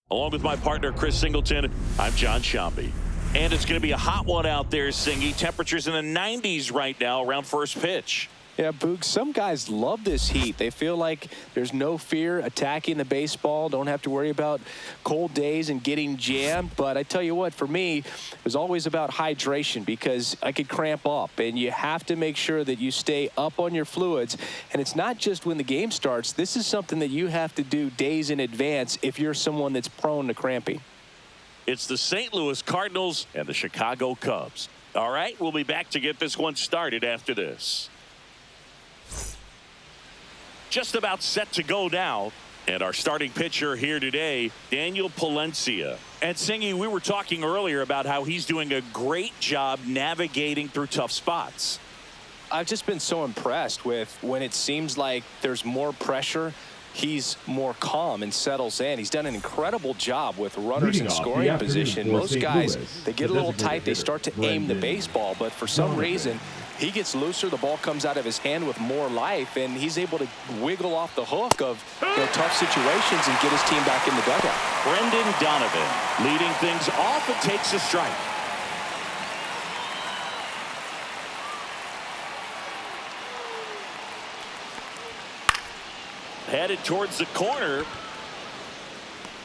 Along with my partner, Chris Singleton, I'm John Shambi. And it's going to be a hot one out there, Singy. Temperatures in the 90s right now around first pitch. Yeah, Boog, some guys love this heat. They feel like there's no fear attacking the baseball. Don't have to worry about cold days and getting jammed. But I tell you what, for me, it was always about hydration because I could cramp up. And you have to make sure that you stay up on your fluids. And it's not just when the game starts. This is something that you have to do days in advance if you're someone that's prone to cramping. It's the St. Louis Cardinals and the Chicago Cubs. All right, we'll be back to get this one started after this. Just about set to go now. And our starting pitcher here today, Daniel Palencia. And Singy, we were talking earlier about how he's doing a great job navigating through tough spots. I've just been so impressed with when it seems like there's more pressure, he's more calm and settles in. He's done an incredible job with runners in scoring position. Most guys, they get a little tight, they start to aim the baseball, but for some reason, he gets looser, the ball comes out of his hand with more life, and he's able to wiggle off the hook of tough situations and get his team back in the dugout. Brendan Donovan leading things off and takes a strike. Headed towards the corner.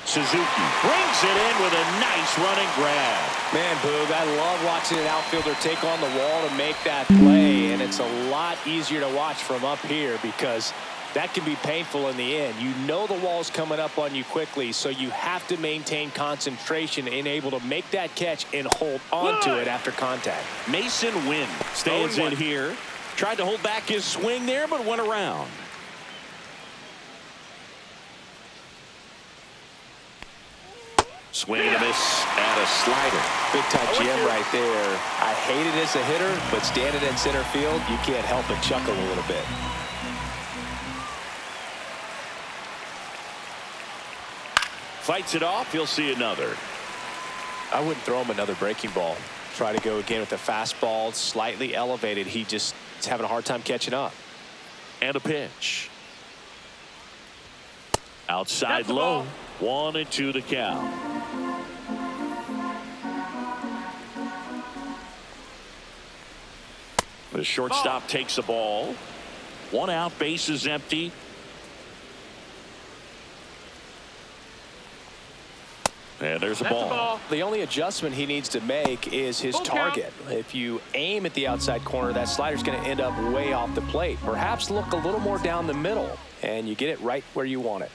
Suzuki brings it in with a nice running grab. Man, Boog, I love watching an outfielder take on the wall to make that play, and it's a lot easier to watch from up here because that can be painful in the end. You know the wall's coming up on you quickly, so you have to maintain concentration and able to make that catch and hold on to it after contact. Mason Wynn stands in here. Tried to hold back his swing there, but went around. Swing and a miss and a slider. Big time GM right there. I hate it as a hitter, but standing in center field, you can't help but chuckle a little bit. Fights it off. He'll see another. I wouldn't throw him another breaking ball. Try to go again with the fastball, slightly elevated. He just is having a hard time catching up. And a pitch. Outside low. 1-2 the count. The shortstop takes the ball. 1 out, base is empty. And there's a ball. The only adjustment he needs to make is his target. If you aim at the outside corner, that slider's going to end up way off the plate. Perhaps look a little more down the middle, and you get it right where you want it.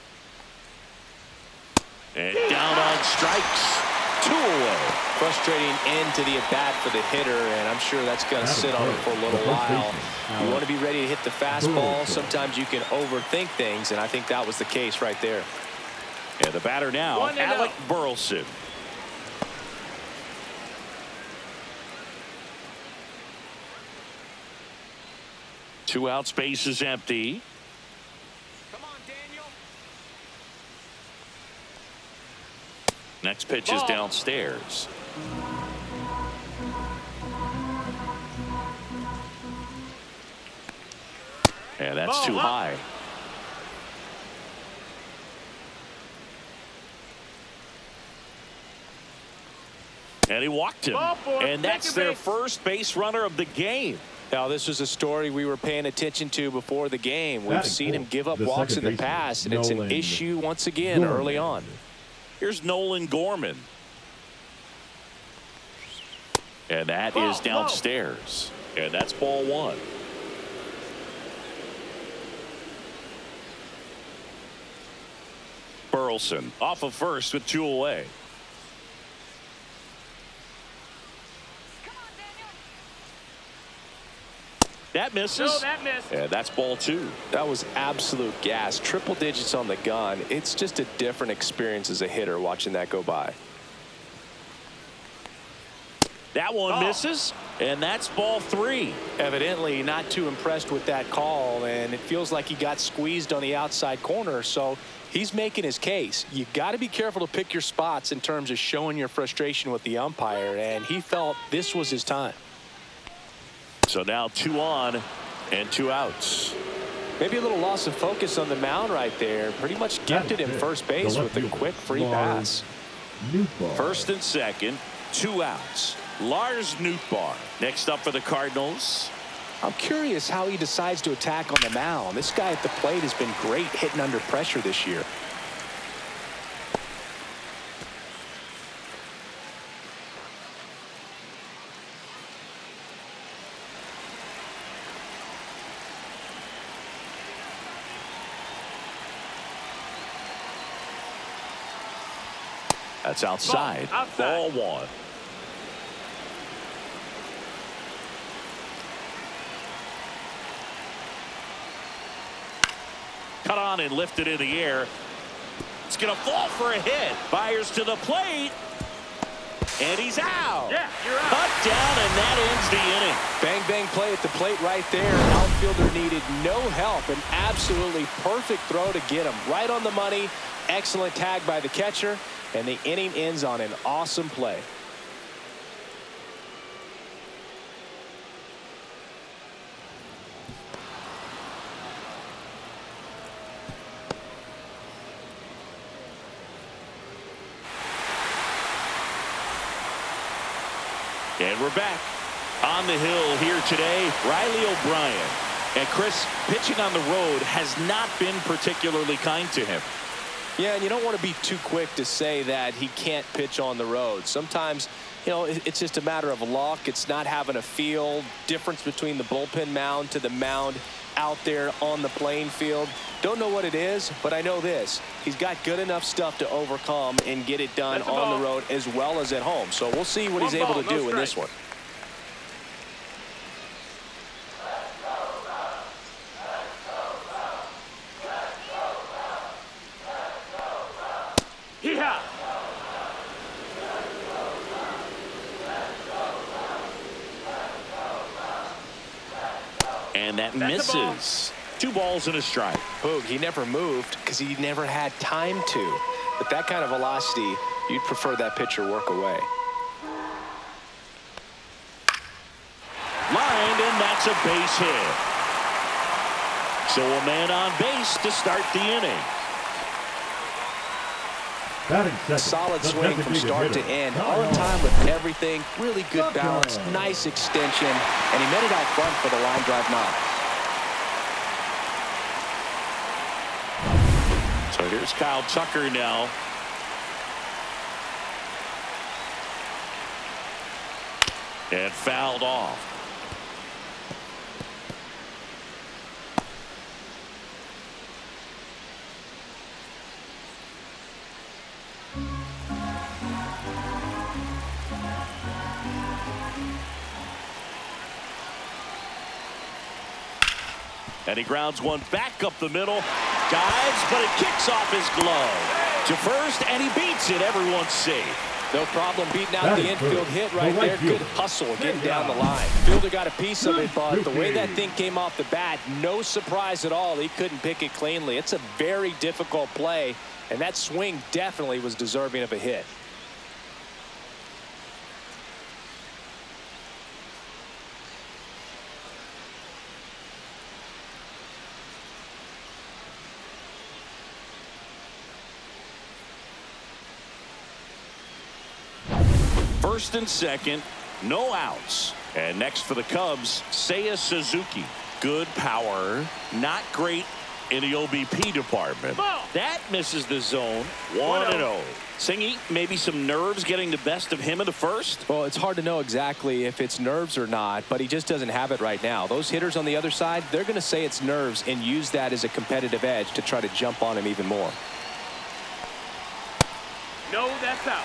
And down on strikes. 2 away. Frustrating end to the at-bat for the hitter, and I'm sure that's going to sit on him for a little while. You want to be ready to hit the fastball. Sometimes you can overthink things, and I think that was the case right there. And the batter now, Alec Burleson. Two outs, base is empty. Come on, Daniel. Next pitch is downstairs. And that's too high. And he walked him. And that's their first base runner of the game. Now, this was a story we were paying attention to before the game. We've seen him give up walks in the past, and it's an issue once again early on. Here's Nolan Gorman. And that is downstairs. And that's ball 1. Burleson off of first with 2 away. That misses. No, that missed. And that's ball 2. That was absolute gas. Triple digits on the gun. It's just a different experience as a hitter watching that go by. That one misses, and that's ball 3. Evidently not too impressed with that call, and it feels like he got squeezed on the outside corner, so he's making his case. You got to be careful to pick your spots in terms of showing your frustration with the umpire, and he felt this was his time. So now 2 on and 2 outs. Maybe a little loss of focus on the mound right there. Pretty much gifted him first base with a quick free pass. First and second, 2 outs. Lars Nootbaar next up for the Cardinals. I'm curious how he decides to attack on the mound. This guy at the plate has been great hitting under pressure this year. That's outside. Ball 1. Cut on and lifted in the air. It's going to fall for a hit. Fires to the plate. And he's out. Yeah, you're out. Cut down, and that ends the inning. Bang, bang play at the plate right there. Outfielder needed no help. An absolutely perfect throw to get him. Right on the money. Excellent tag by the catcher. And the inning ends on an awesome play. And we're back on the hill here today. Riley O'Brien. And Chris, pitching on the road has not been particularly kind to him. Yeah, and you don't want to be too quick to say that he can't pitch on the road. Sometimes, you know, it's just a matter of luck. It's not having a feel. Difference between the bullpen mound to the mound out there on the playing field. Don't know what it is, but I know this. He's got good enough stuff to overcome and get it done on the road as well as at home. So we'll see what he's able to do in this one. And that misses. 2 balls and a strike. Boog, he never moved because he never had time to. But that kind of velocity, you'd prefer that pitcher work away. Lined, and that's a base hit. So a man on base to start the inning. Solid swing from start to end. On time with everything. Really good balance. Nice extension. And he made it out front for the line drive knock. So here's Kyle Tucker now. And fouled off. And he grounds one back up the middle. Dives, but it kicks off his glove. To first, and he beats it. Everyone's safe. No problem beating out the infield hit right there. Good hustle getting down the line. Fielder got a piece of it, but the way that thing came off the bat, no surprise at all. He couldn't pick it cleanly. It's a very difficult play, and that swing definitely was deserving of a hit. First and second, no outs. And next for the Cubs, Seiya Suzuki. Good power, not great in the OBP department. That misses the zone. 1-0. Singy, maybe some nerves getting the best of him in the first? Well, it's hard to know exactly if it's nerves or not, but he just doesn't have it right now. Those hitters on the other side, they're going to say it's nerves and use that as a competitive edge to try to jump on him even more. No, that's out.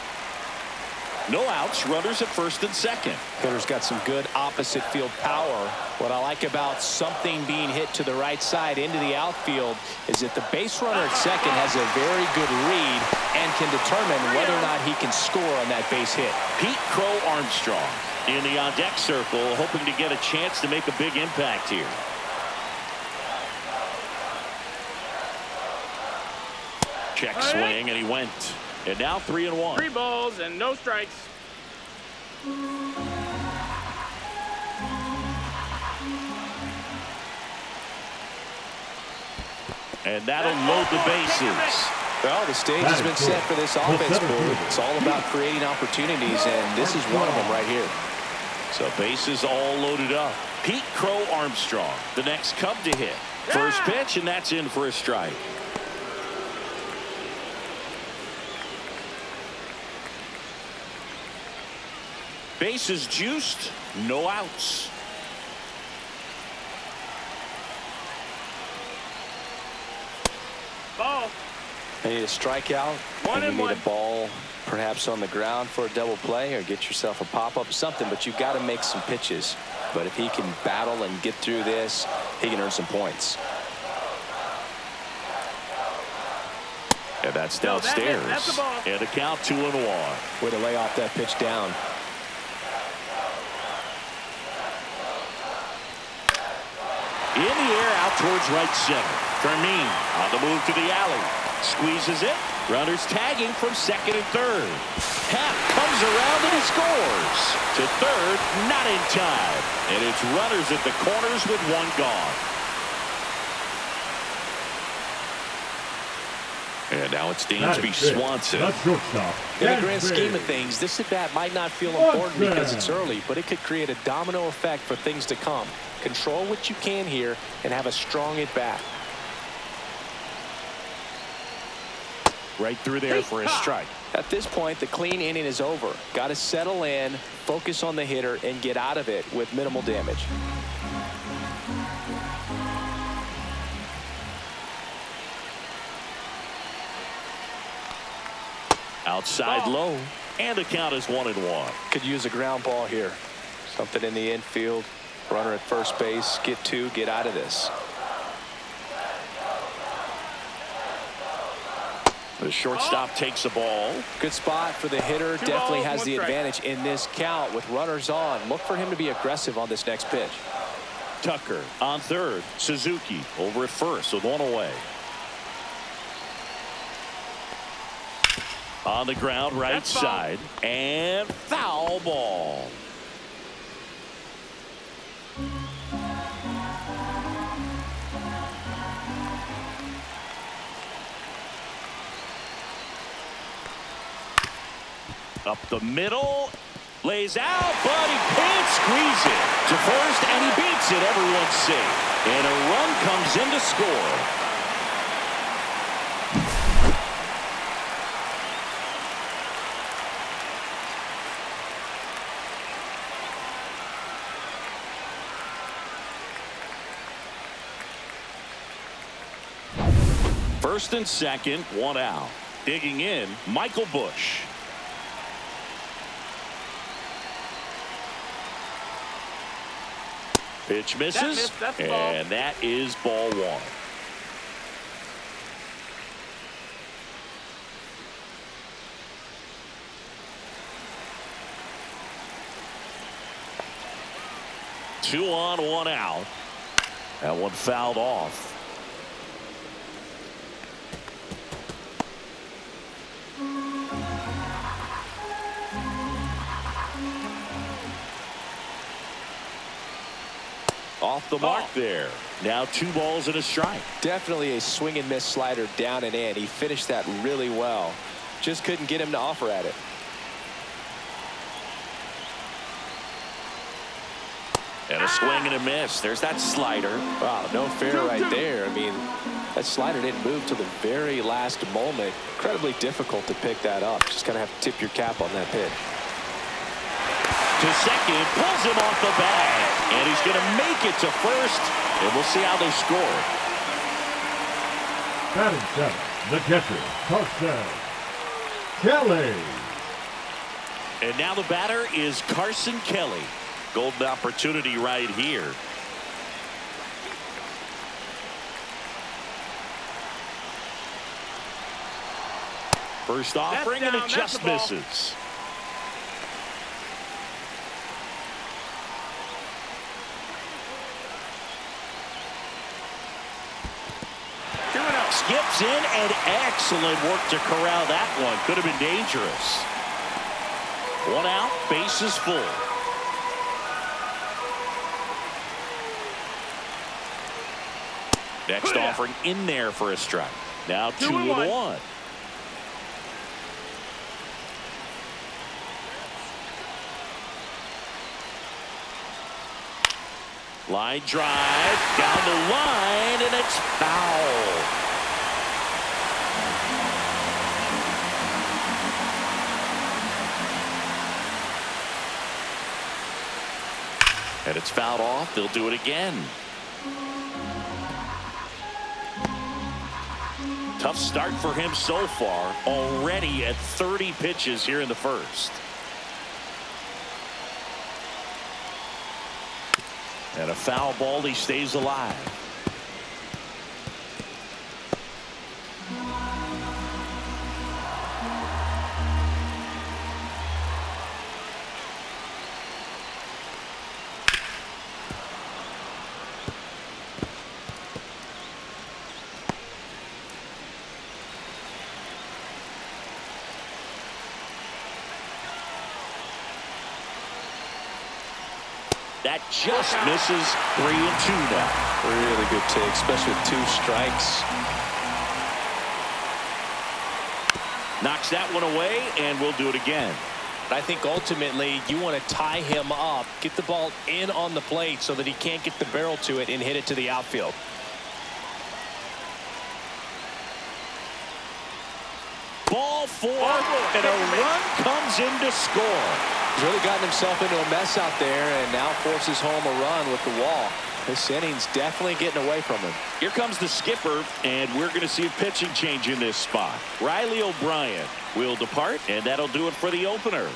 No outs, runners at first and second. Hitter's got some good opposite field power. What I like about something being hit to the right side into the outfield is that the base runner at second has a very good read and can determine whether or not he can score on that base hit. Pete Crow Armstrong in the on-deck circle, hoping to get a chance to make a big impact here. Check swing, and he went. And now 3-1. 3 balls and no strikes. And that'll load the bases. Well, the stage has been set for this offense, Boo. It's all about creating opportunities, and this is one of them right here. So bases all loaded up. Pete Crow Armstrong, the next Cub to hit. First pitch, and that's in for a strike. Bases juiced, no outs. Ball. You need a strikeout, and you need a ball perhaps on the ground for a double play, or get yourself a pop-up or something, but you've got to make some pitches. But if he can battle and get through this, he can earn some points. And that's downstairs. That's the ball. And a count 2-1. Way to lay off that pitch down. In the air, out towards right center. Fermin on the move to the alley. Squeezes it. Runners tagging from second and third. Happ comes around and he scores. To third, not in time. And it's runners at the corners with one gone. And now it's Dansby Swanson. In the grand scheme of things, this at-bat might not feel important because it's early, but it could create a domino effect for things to come. Control what you can here and have a strong at-bat. Right through there for a strike. At this point, the clean inning is over. Got to settle in, focus on the hitter, and get out of it with minimal damage. Outside low, and the count is 1-1. Could use a ground ball here. Something in the infield. Runner at first base. Get two. Get out of this. The shortstop takes the ball. Good spot for the hitter. Definitely has the advantage in this count with runners on. Look for him to be aggressive on this next pitch. Tucker on third. Suzuki over at first with one away. On the ground, right side, and foul ball. Up the middle, lays out, but he can't squeeze it to first, and he beats it. Everyone's safe, and a run comes in to score. First and second, one out. Digging in, Michael Bush. Pitch misses, and that is ball one. Two on, one out. That one fouled off. Off the mark there. Now 2 balls and a strike. Definitely a swing and miss slider down and in. He finished that really well. Just couldn't get him to offer at it. And a swing and a miss. There's that slider. Wow, no fair right there. I mean, that slider didn't move till the very last moment. Incredibly difficult to pick that up. Just kind of have to tip your cap on that pitch. To second, pulls him off the bag, and he's going to make it to first, and we'll see how they score. Batting seven, the catcher, Carson Kelly. And now the batter is Carson Kelly. Golden opportunity right here. First offering, and it just misses. Skips in, and excellent work to corral that one. Could have been dangerous. One out, bases full. Next offering in there for a strike. Now 2-1. Line drive down the line, and it's foul. And it's fouled off. They'll do it again. Tough start for him so far. Already at 30 pitches here in the first. And a foul ball. He stays alive. That just misses. 3-2 now. Really good take, especially with 2 strikes. Knocks that one away, and we'll do it again. I think ultimately you want to tie him up, get the ball in on the plate so that he can't get the barrel to it and hit it to the outfield. Ball 4, and a run comes in to score. He's really gotten himself into a mess out there and now forces home a run with the wall. This inning's definitely getting away from him. Here comes the skipper, and we're going to see a pitching change in this spot. Riley O'Brien will depart, and that'll do it for the opener.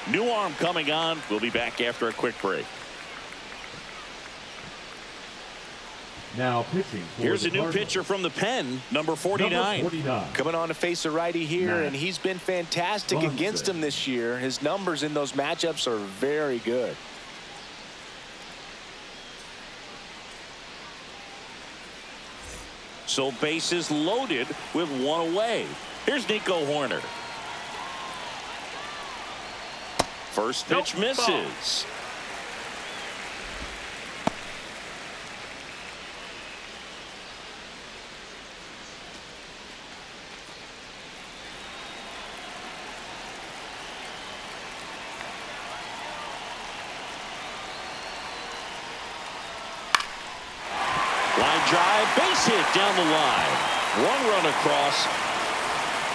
New arm coming on. We'll be back after a quick break. Now pitching. Here's a new pitcher from the pen, number 49. Coming on to face a righty here, and he's been fantastic against him this year. His numbers in those matchups are very good. So bases loaded with 1 away. Here's Nico Hoerner. First pitch misses. Line drive, base hit down the line. 1 run across.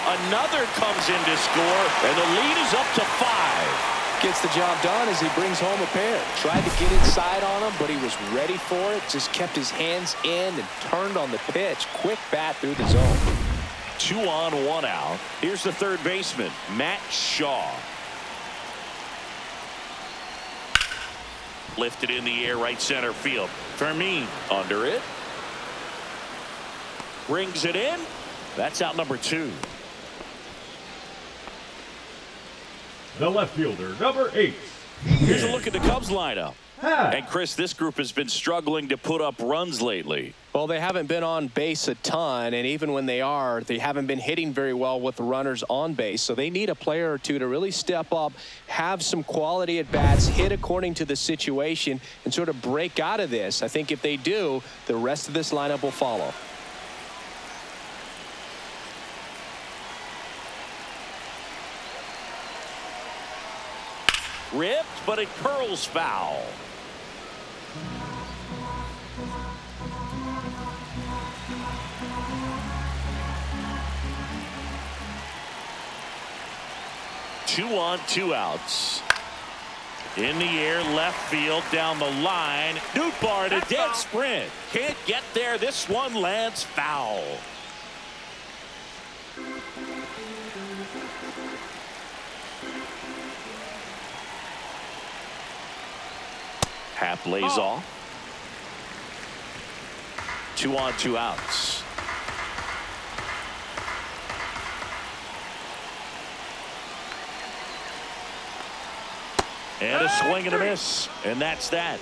Another comes in to score, and the lead is up to 5. Gets the job done as he brings home a pair. Tried to get inside on him, but he was ready for it. Just kept his hands in and turned on the pitch. Quick bat through the zone. 2 on, 1 out. Here's the third baseman, Matt Shaw. Lifted in the air, right center field. Fermin under it. Brings it in. That's out number 2. The left fielder, number 8. Here's a look at the Cubs lineup. Ha. And Chris, this group has been struggling to put up runs lately. Well, they haven't been on base a ton, and even when they are, they haven't been hitting very well with the runners on base. So they need a player or two to really step up, have some quality at bats, hit according to the situation, and sort of break out of this. I think if they do, the rest of this lineup will follow. Ripped, but it curls foul. Two on, 2 outs. In the air, left field, down the line. Nootbaar at a dead sprint. Can't get there. This one lands foul. Happ lays off. 2 on, 2 outs. And a swing and a miss. And that's that.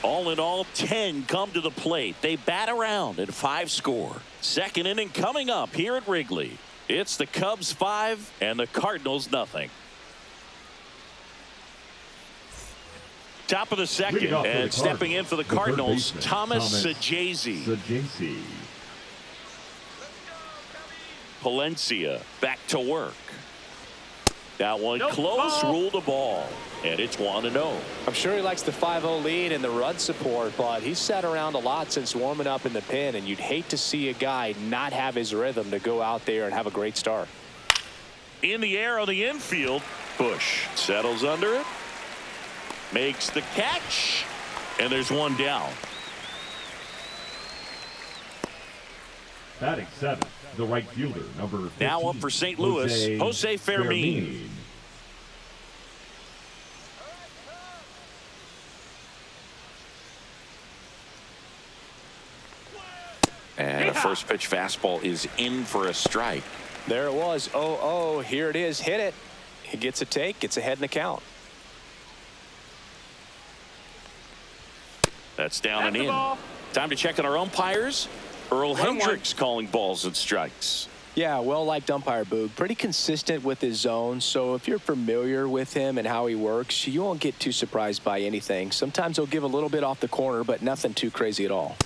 All in all, 10 come to the plate. They bat around and 5 score. Second inning coming up here at Wrigley. It's the Cubs 5 and the Cardinals nothing. Top of the second, and stepping in for the Cardinals, Thomas Sajazi. Palencia back to work. That one close, ruled a ball, and it's 1-0. I'm sure he likes the 5-0 lead and the run support, but he's sat around a lot since warming up in the pen, and you'd hate to see a guy not have his rhythm to go out there and have a great start. In the air on the infield, Bush settles under it, makes the catch, and there's one down. Batting 7th, the right fielder, number 15, now up for St. Louis, Jose Fermin. And a first pitch fastball is in for a strike. There it was. 0-0. Here it is. Hit it. He gets a take. Gets ahead in the count. That's down and in. Time to check on our umpires. Earl Hendricks calling balls and strikes. Yeah, well-liked umpire, Boog. Pretty consistent with his zone, so if you're familiar with him and how he works, you won't get too surprised by anything. Sometimes he'll give a little bit off the corner, but nothing too crazy at all.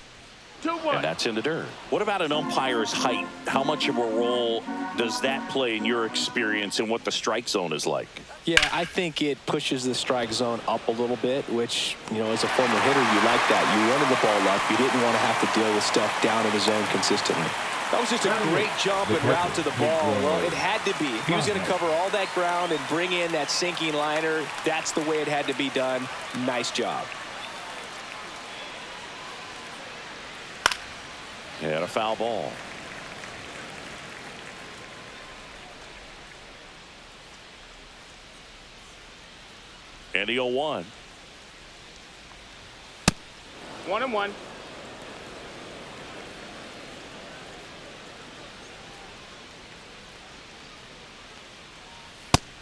And that's in the dirt. What about an umpire's height? How much of a role does that play in your experience and what the strike zone is like? Yeah, I think it pushes the strike zone up a little bit, which, you know, as a former hitter, you like that. You wanted the ball up. You didn't want to have to deal with stuff down in the zone consistently. That was just a great jump and route to the ball. Well, it had to be. If he was going to cover all that ground and bring in that sinking liner, that's the way it had to be done. Nice job. And a foul ball. And the 0-1. 1-1.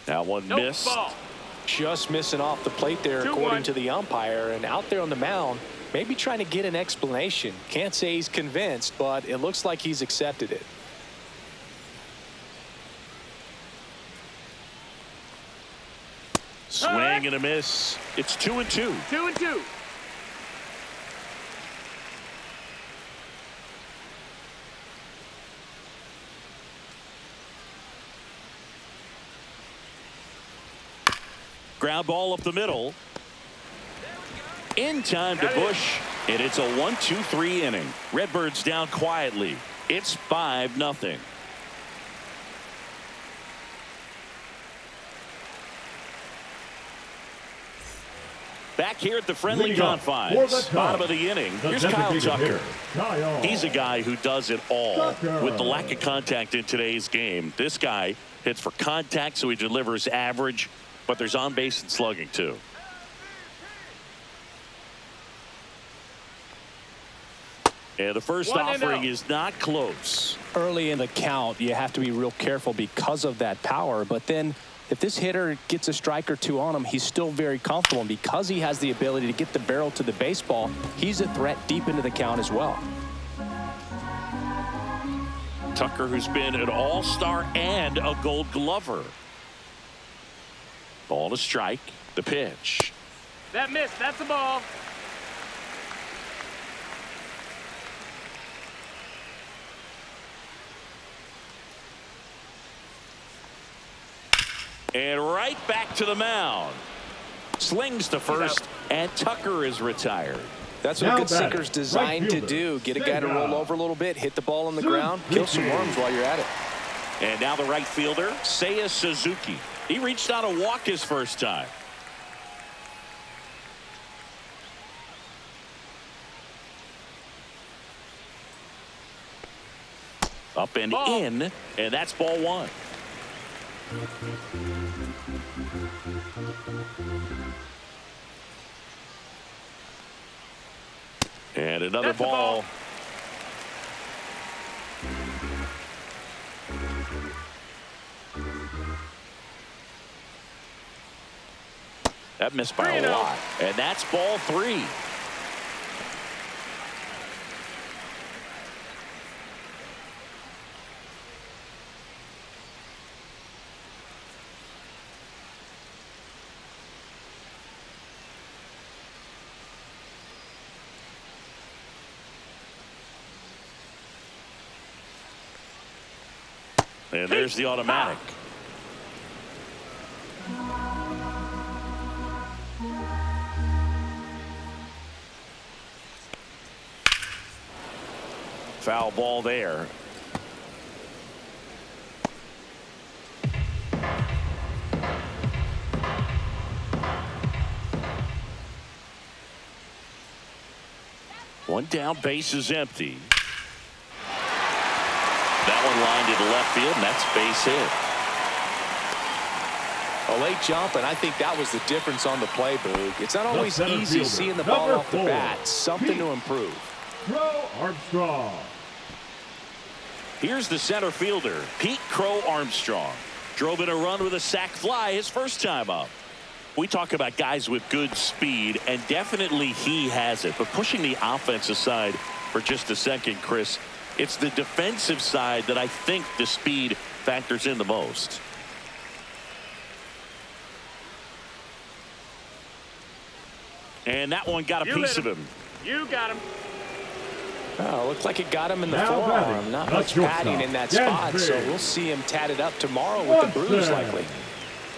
That one missed. Ball. Just missing off the plate there, 2-1. according to the umpire. And out there on the mound, maybe trying to get an explanation. Can't say he's convinced, but it looks like he's accepted it. Swing and a miss. It's 2-2. 2-2. Ground ball up the middle. In time to Bush, and it's a 1-2-3 inning. Redbirds down quietly. It's 5-0. Back here at the friendly confines, bottom of the inning, here's Kyle Tucker. He's a guy who does it all. With the lack of contact in today's game, this guy hits for contact, so he delivers average, but there's on base and slugging too. And the first offering is not close. Early in the count, you have to be real careful because of that power. But then if this hitter gets a strike or two on him, he's still very comfortable. And because he has the ability to get the barrel to the baseball, he's a threat deep into the count as well. Tucker, who's been an all-star and a Gold Glover. Ball to strike. The pitch. That missed. That's a ball. And right back to the mound. Slings to first, and Tucker is retired. That's what a good sinker's designed to do. Get a guy to roll over a little bit, hit the ball on the ground, kill some worms while you're at it. And now the right fielder, Seiya Suzuki. He reached out a walk his first time. Up and in, and that's ball one. And another ball. That missed by a lot. And that's ball three. And there's the automatic. Foul ball there. One down, base is empty. That one lined into left field, and that's base hit. A late jump, and I think that was the difference on the play, Boog. It's not always easy seeing the ball off the bat. Something to improve. Crow Armstrong. Here's the center fielder, Pete Crow Armstrong. Drove in a run with a sac fly his first time up. We talk about guys with good speed, and definitely he has it. But pushing the offense aside for just a second, Chris, it's the defensive side that I think the speed factors in the most. And that one got a piece of him. You got him. Oh, looked like it got him in the Now forearm. batting, Not the much padding in that spot, so we'll see him tatted up tomorrow with the bruise likely.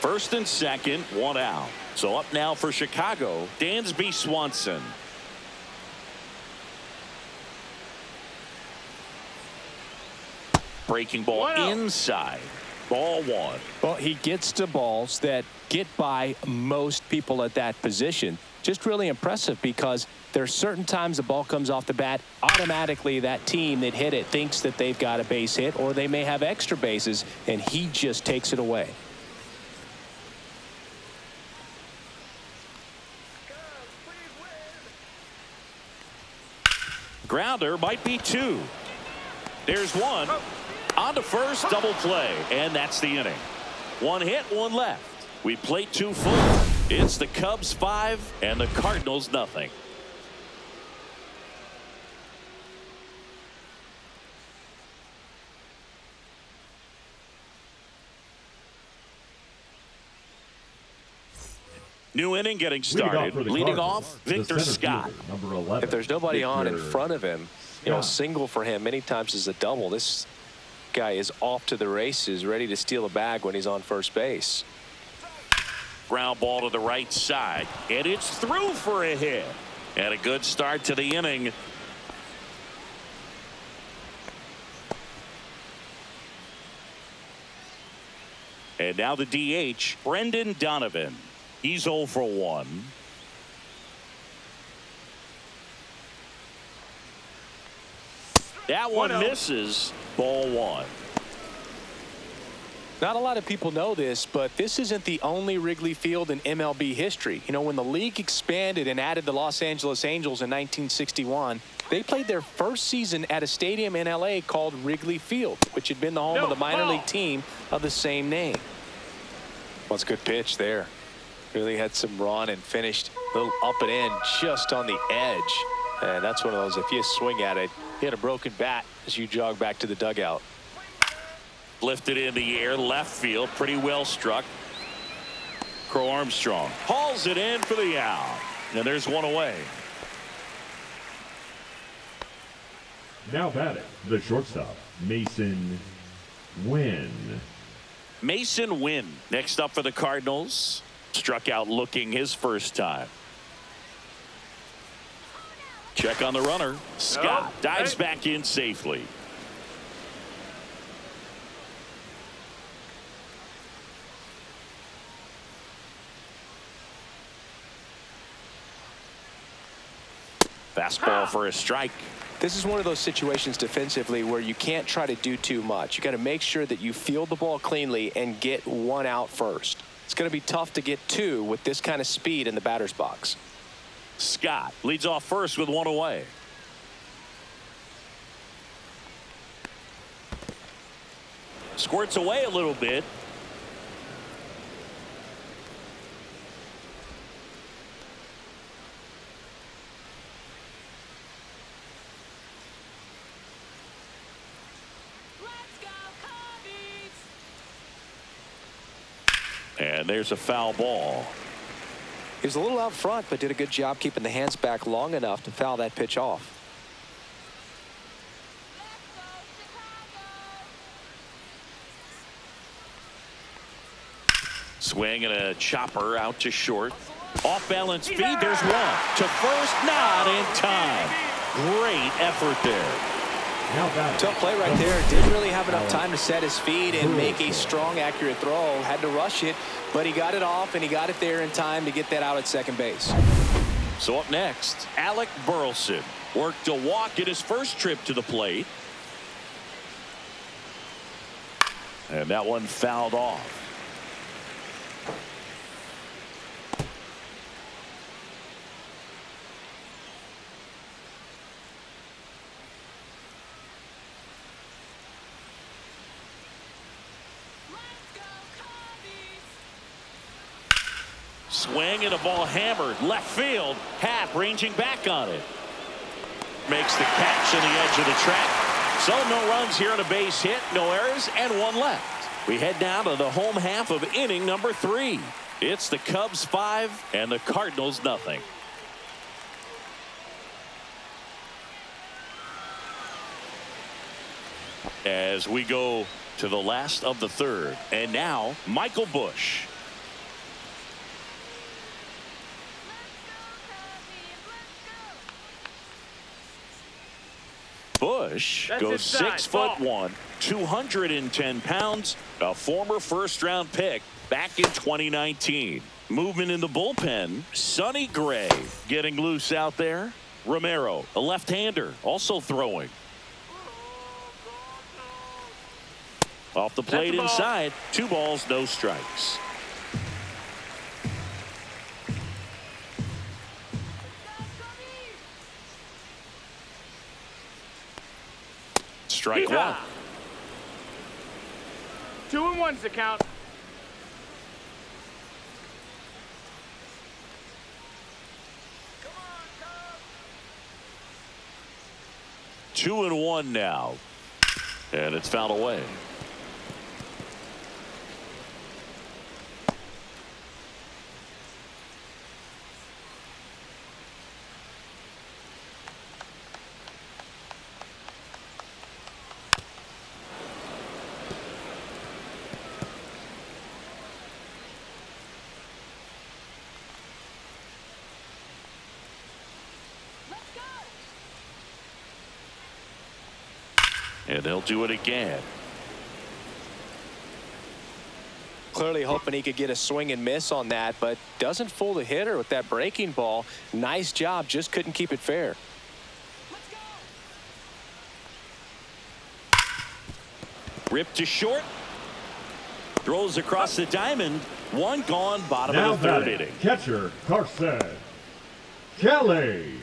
First and second, one out. So up now for Chicago, Dansby Swanson. Breaking ball inside. Ball one. Well, he gets to balls that get by most people at that position. Just really impressive because there's certain times the ball comes off the bat, automatically that team that hit it thinks that they've got a base hit, or they may have extra bases, and he just takes it away. Grounder might be two. There's one. On to first, double play, and that's the inning. One hit, one left. We played two full. It's the Cubs 5 and the Cardinals nothing. New inning getting started. Leading off, Victor Scott. Number 11. If there's nobody on in Victor front of him, you know, single for him many times is a double. This guy is off to the races, ready to steal a bag when he's on first base. Ground ball to the right side, and it's through for a hit. And a good start to the inning. And now the DH, Brendan Donovan. He's 0 for 1. That one misses. Ball one. Not a lot of people know this, but this isn't the only Wrigley Field in MLB history. You know, when the league expanded and added the Los Angeles Angels in 1961, they played their first season at a stadium in LA called Wrigley Field, which had been the home of the minor league team of the same name. Well, it's a good pitch there. Really had some run and finished a little up and in just on the edge. And that's one of those, if you swing at it, hit a broken bat as you jog back to the dugout. Lifted in the air, left field, pretty well struck. Crow Armstrong hauls it in for the out. And there's one away. Now batting, the shortstop, Mason Wynn. Mason Wynn next up for the Cardinals. Struck out looking his first time. Check on the runner. Scott dives back in safely. Fastball for a strike. This is one of those situations defensively where you can't try to do too much. You got to make sure that you field the ball cleanly and get one out first. It's going to be tough to get two with this kind of speed in the batter's box. Scott leads off first with one away. Squirts away a little bit. And there's a foul ball. He was a little out front, but did a good job keeping the hands back long enough to foul that pitch off. Swing and a chopper out to short. Off balance feed. There's one to first. Not in time. Great effort there. Tough play right there. Didn't really have enough time to set his feet and make a strong, accurate throw. Had to rush it, but he got it off, and he got it there in time to get that out at second base. So up next, Alec Burleson worked a walk at his first trip to the plate. And that one fouled off. Swing and a ball hammered left field. Happ ranging back on it. Makes the catch on the edge of the track. So no runs here on a base hit, no errors, and one left. We head now to the home half of inning number 3. It's the Cubs 5 and the Cardinals nothing. As we go to the last of the 3rd, and now Michael Busch. Busch goes 6'1", 210 pounds, a former first-round pick back in 2019. Movement in the bullpen, Sonny Gray getting loose out there. Romero, a left-hander, also throwing. Off the plate inside, 2 balls, no strikes. Strike one. 2-1's the count. Two and one now. And it's fouled away. And they'll do it again. Clearly hoping he could get a swing and miss on that, but doesn't fool the hitter with that breaking ball. Nice job, just couldn't keep it fair. Ripped to short. Throws across the diamond. One gone, bottom Now of the 3rd batting, inning. catcher Carson Kelly.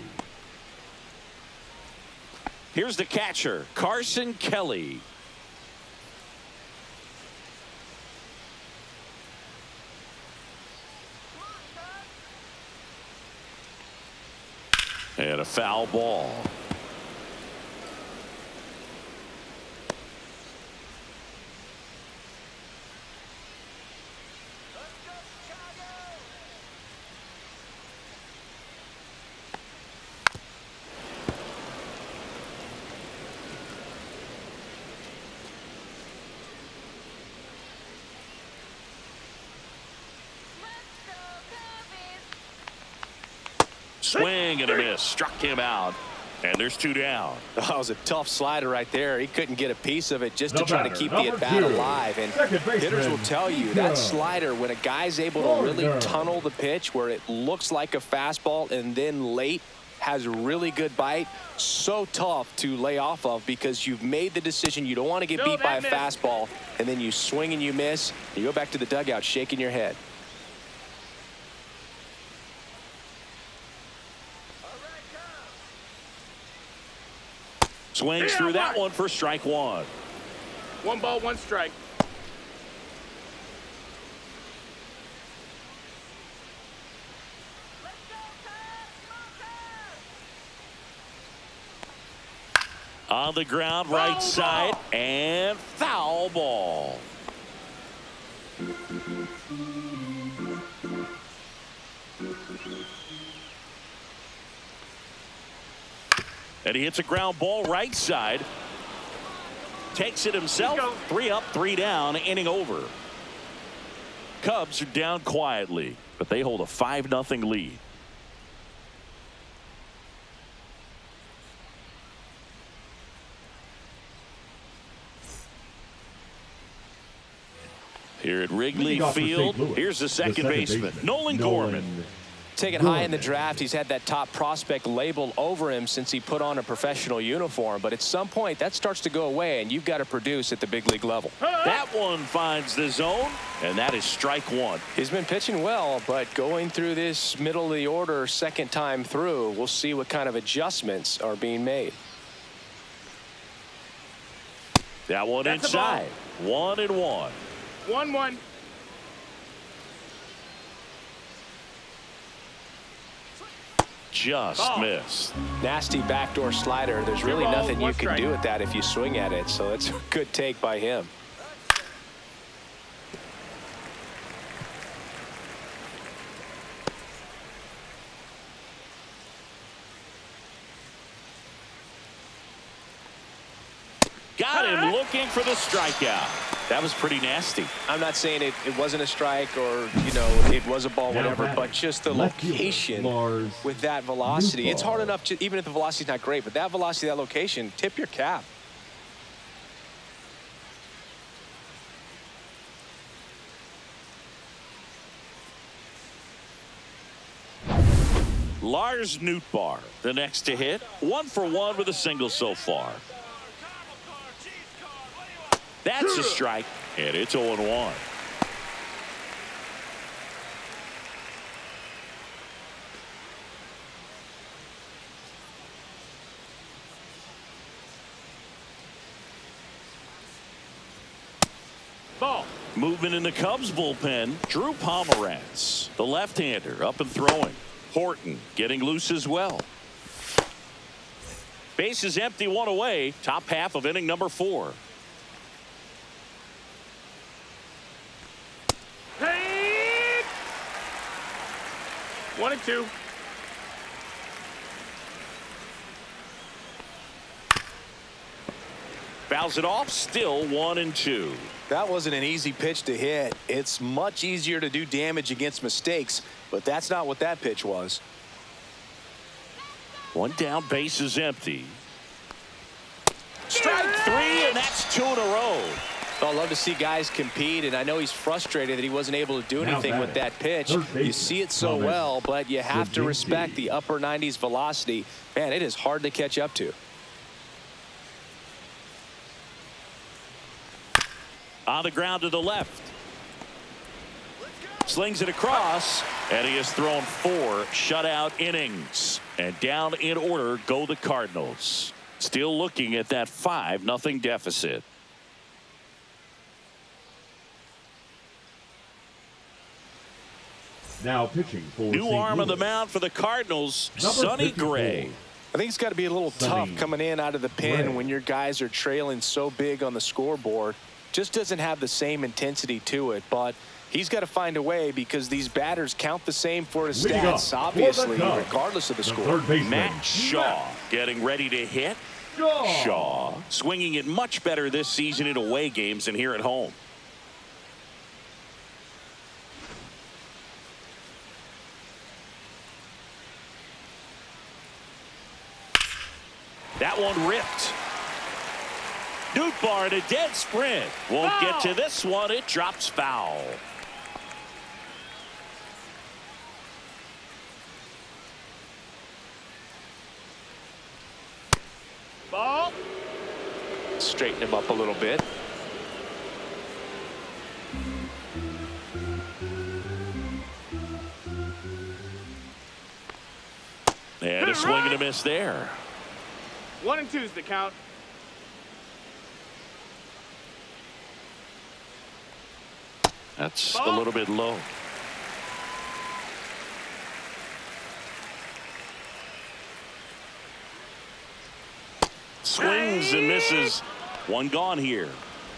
Here's the catcher, Carson Kelly. And a foul ball. Swing and a miss. Struck him out. And there's 2 down. That was a tough slider right there. He couldn't get a piece of it just to The try to batter, keep the number at-bat 2, alive. And hitters will tell you that slider, when a guy's able to really tunnel the pitch where it looks like a fastball and then late has a really good bite, so tough to lay off of because you've made the decision you don't want to get beat by a fastball, and then you swing and you miss. You go back to the dugout shaking your head. Swings through that one for strike one. 1 ball, 1 strike. On the ground, right side, and foul ball. And he hits a ground ball right side. Takes it himself. 3 up, 3 down, inning over. Cubs are down quietly, but they hold a 5-0 lead. Here at Wrigley Field, here's the second baseman, Nolan Gorman. Taken high in the draft, he's had that top prospect label over him since he put on a professional uniform. But at some point, that starts to go away, and you've got to produce at the big league level. That one finds the zone, and that is strike one. He's been pitching well, but going through this middle of the order second time through, we'll see what kind of adjustments are being made. That one That's inside. 1-1. 1-1. Just missed. Nasty backdoor slider. There's really nothing you can do with that if you swing at it. So it's a good take by him. Got him looking for the strikeout. That was pretty nasty. I'm not saying it wasn't a strike or, you know, it was a ball, whatever, but just the location with that velocity. It's hard enough to, even if the velocity's not great, but that velocity, that location, tip your cap. Lars Nootbaar, the next to hit. 1 for 1 with a single so far. That's a strike, and it's 0-1. Ball. Movement in the Cubs bullpen. Drew Pomeranz, the left-hander, up and throwing. Horton getting loose as well. Base is empty, 1 away. Top half of inning number 4. Hey! 1-2. Fouls it off, still 1-2. That wasn't an easy pitch to hit. It's much easier to do damage against mistakes, but that's not what that pitch was. 1 down, base is empty. Strike 3, and that's 2 in a row. I love to see guys compete, and I know he's frustrated that he wasn't able to do anything with that pitch. You see it so well, but you have to respect the upper 90s velocity. Man, it is hard to catch up to. On the ground to the left. Slings it across, and he has thrown 4 shutout innings. And down in order go the Cardinals. Still looking at that 5-0 deficit. Now pitching for New St. arm Louis. of the mound for the Cardinals, Number Sonny 54. Gray. I think it's got to be a little tough coming in out of the pen Right. when your guys are trailing so big on the scoreboard. Just doesn't have the same intensity to it, but he's got to find a way because these batters count the same for his Leading stats, off for obviously, the Cubs, regardless of the the score. third baseman, Matt Shaw getting ready to hit. Shaw swinging it much better this season in away games than here at home. That one ripped. Nootbaar in a dead sprint. Won't get to this one. It drops foul. Ball. Straighten him up a little bit. And a swing and a miss there. 1-2 is the count. That's a little bit low. Swings and misses. One gone here.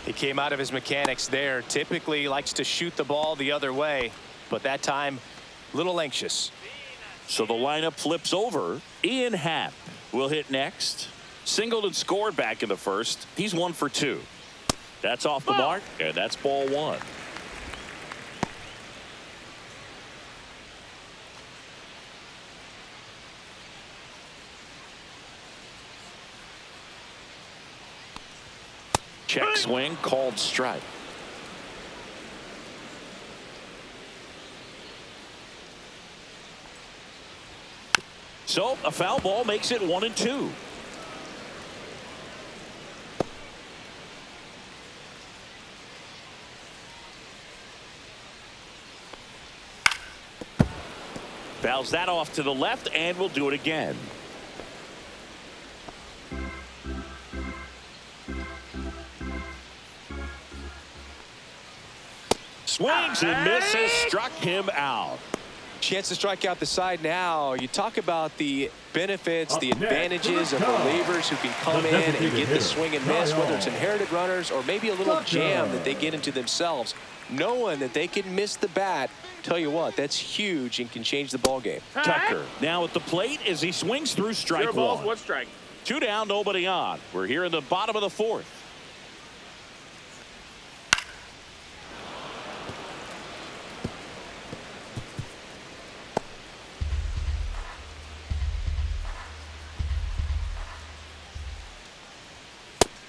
He came out of his mechanics there. Typically likes to shoot the ball the other way, but that time a little anxious. So the lineup flips over. Ian Happ will hit next. Singled and scored back in the first. He's 1 for 2. That's off the mark, and that's ball 1. Check swing, called strike. So a foul ball makes it 1-2. Fouls that off to the left, and we'll do it again. Swings and misses, struck him out. Chance to strike out the side now. You talk about the benefits, the advantages of relievers who can come in and get the swing and miss, whether it's inherited runners or maybe a little jam that they get into themselves. Knowing that they can miss the bat, tell you what, that's huge and can change the ball game. Tucker now at the plate as he swings through strike 0 balls, one. 1 strike. 2 down, nobody on. We're here in the bottom of the 4th.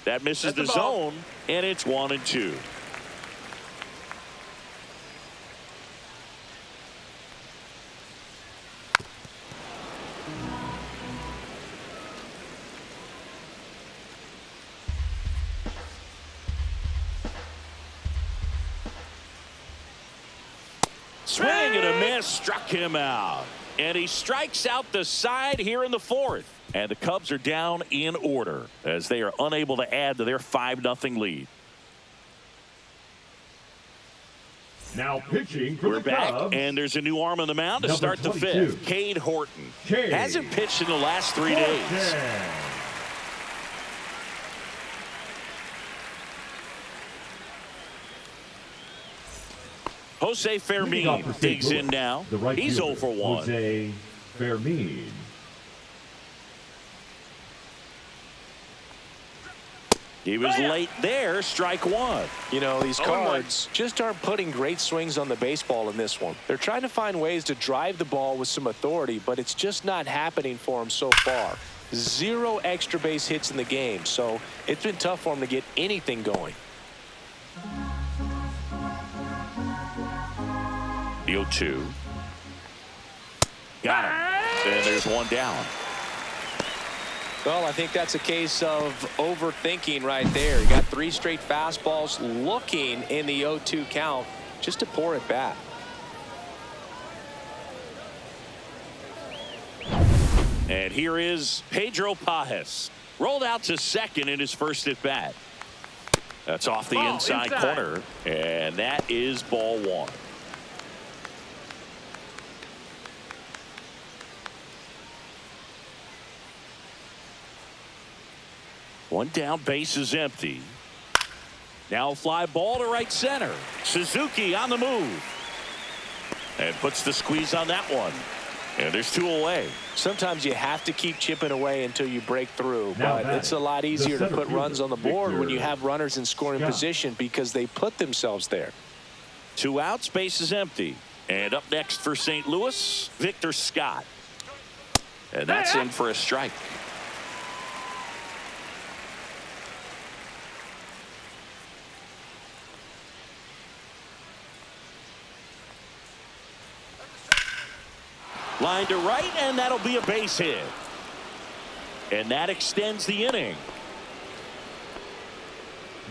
That misses the zone, and it's 1-2. Swing and a miss, struck him out. And he strikes out the side here in the 4th. And the Cubs are down in order as they are unable to add to their 5-0 lead. Now pitching for We're the back, Cubs, and there's a new arm on the mound to number start the 22. 5th. Cade Horton. Cade Hasn't pitched in the last 3 days. Jose Fermin digs in now. He's 0 for 1. Jose Fermin. He was late there, strike 1. You know, these Cards just aren't putting great swings on the baseball in this one. They're trying to find ways to drive the ball with some authority, but it's just not happening for them so far. 0 extra base hits in the game, so it's been tough for them to get anything going. The 0-2. Got him. And there's 1 down. Well, I think that's a case of overthinking right there. You got 3 straight fastballs looking in the 0-2 count just to pour it back. And here is Pedro Pajes. Rolled out to second in his first at bat. That's off the inside corner. And that is ball 1. One down, base is empty. Now fly ball to right center. Suzuki on the move. And puts the squeeze on that one. And there's 2 away. Sometimes you have to keep chipping away until you break through, but it's a lot easier to put runs on the board when you have runners in scoring position because they put themselves there. 2 outs, base is empty. And up next for St. Louis, Victor Scott. And that's in for a strike. Line to right, and that'll be a base hit. And that extends the inning.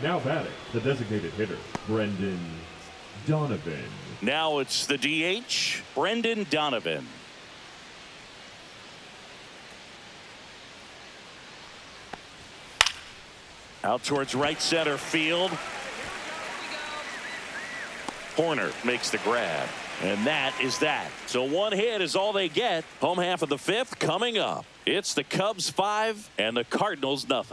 Now batting, the designated hitter, Brendan Donovan. Now it's the DH, Brendan Donovan. Out towards right center field. Horner makes the grab. And that is that. So 1 hit is all they get. Home half of the 5th coming up. It's the Cubs 5 and the Cardinals 0.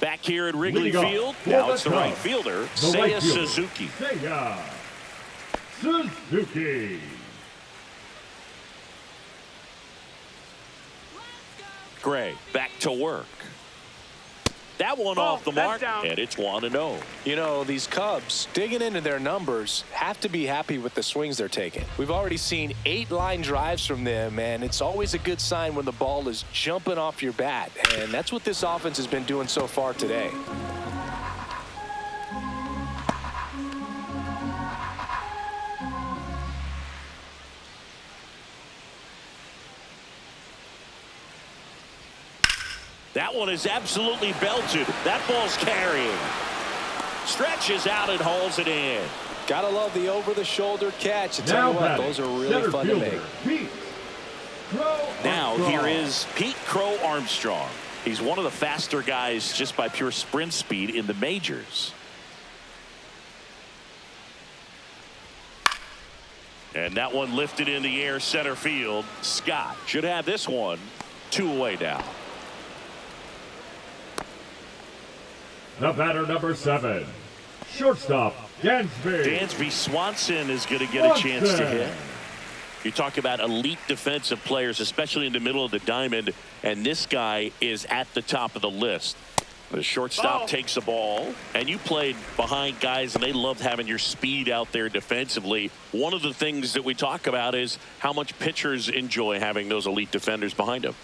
Back here at Wrigley Field. Now it's the right fielder, Seiya Suzuki. Seiya Suzuki. Gray back to work. That one Ball, off the that's mark, down. and it's 1-0. You know, these Cubs, digging into their numbers, have to be happy with the swings they're taking. We've already seen 8 line drives from them, and it's always a good sign when the ball is jumping off your bat. And that's what this offense has been doing so far today. That one is absolutely belted. That ball's carrying. Stretches out and hauls it in. Gotta love the over-the-shoulder catch. I tell you what, those are really fun to make. Pete Crow Now Armstrong. here is Pete Crow Armstrong. He's one of the faster guys just by pure sprint speed in the majors. And that one lifted in the air center field. Scott should have this one 2 away now. The batter, number 7, shortstop, Dansby. Dansby Swanson is going to get a chance to hit. You talk about elite defensive players, especially in the middle of the diamond, and this guy is at the top of the list. The shortstop takes the ball, and you played behind guys, and they love having your speed out there defensively. One of the things that we talk about is how much pitchers enjoy having those elite defenders behind them.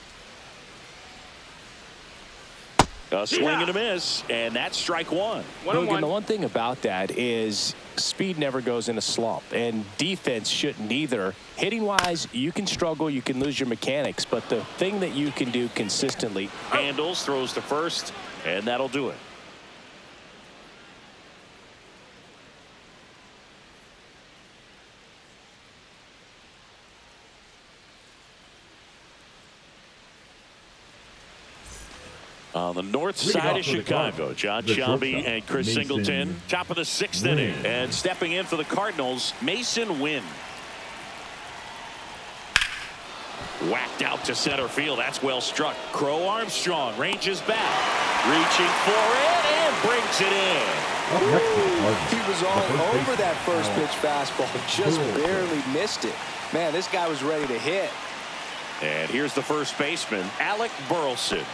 A swing and a miss, and that's strike 1. Logan, the one thing about that is speed never goes in a slump, and defense shouldn't either. Hitting-wise, you can struggle, you can lose your mechanics, but the thing that you can do consistently. Handles, throws to first, and that'll do it. On the north side of Chicago, John Shelby and Chris Singleton. Top of the 6th inning. And stepping in for the Cardinals, Mason Wynn. Whacked out to center field. That's well struck. Crow Armstrong ranges back. Reaching for it and brings it in. He was all over that first pitch fastball. Just barely missed it. Man, this guy was ready to hit. And here's the first baseman, Alec Burleson.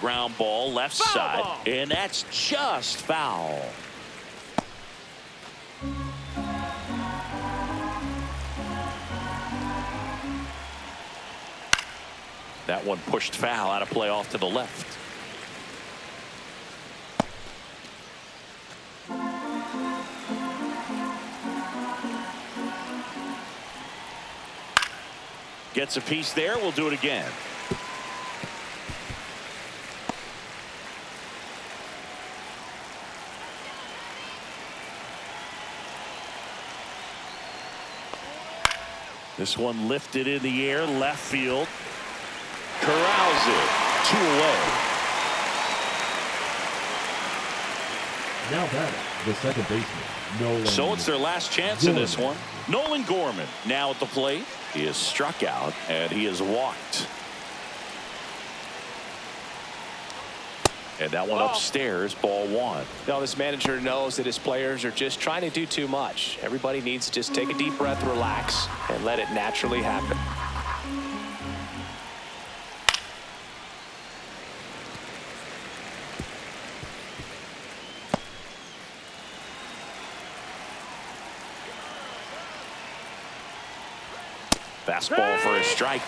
Ground ball left side, and that's just foul. That one pushed foul out of play off to the left. Gets a piece there. We'll do it again. This one lifted in the air, left field. Corrals it. 2 away. Now batting, the second baseman, Nolan. So it's their last chance in this one. Nolan Gorman now at the plate. He is struck out and he is walked. And that one upstairs, ball 1. Now this manager knows that his players are just trying to do too much. Everybody needs to just take a deep breath, relax, and let it naturally happen. Fastball for a strike.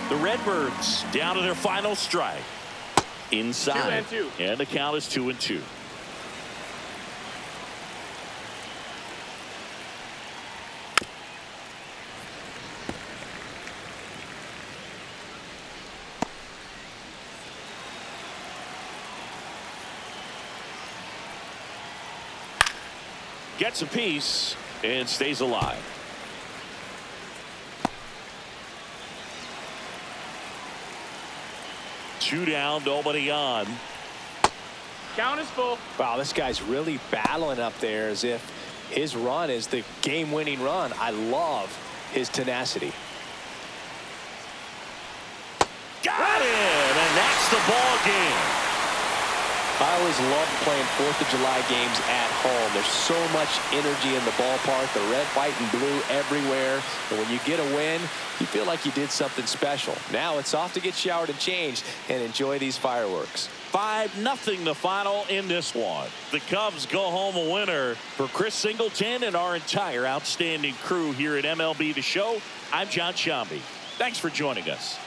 The Redbirds down to their final strike. Inside. 2-2. And the count is 2-2. Gets a piece and stays alive. Two down, nobody on. Count is full. Wow, this guy's really battling up there as if his run is the game-winning run. I love his tenacity. Got it, and that's the ball game. I always loved playing 4th of July games at home. There's so much energy in the ballpark, the red, white, and blue everywhere. And when you get a win, you feel like you did something special. Now it's off to get showered and changed and enjoy these fireworks. 5-0 the final in this one. The Cubs go home a winner. For Chris Singleton and our entire outstanding crew here at MLB The Show, I'm John Shambi. Thanks for joining us.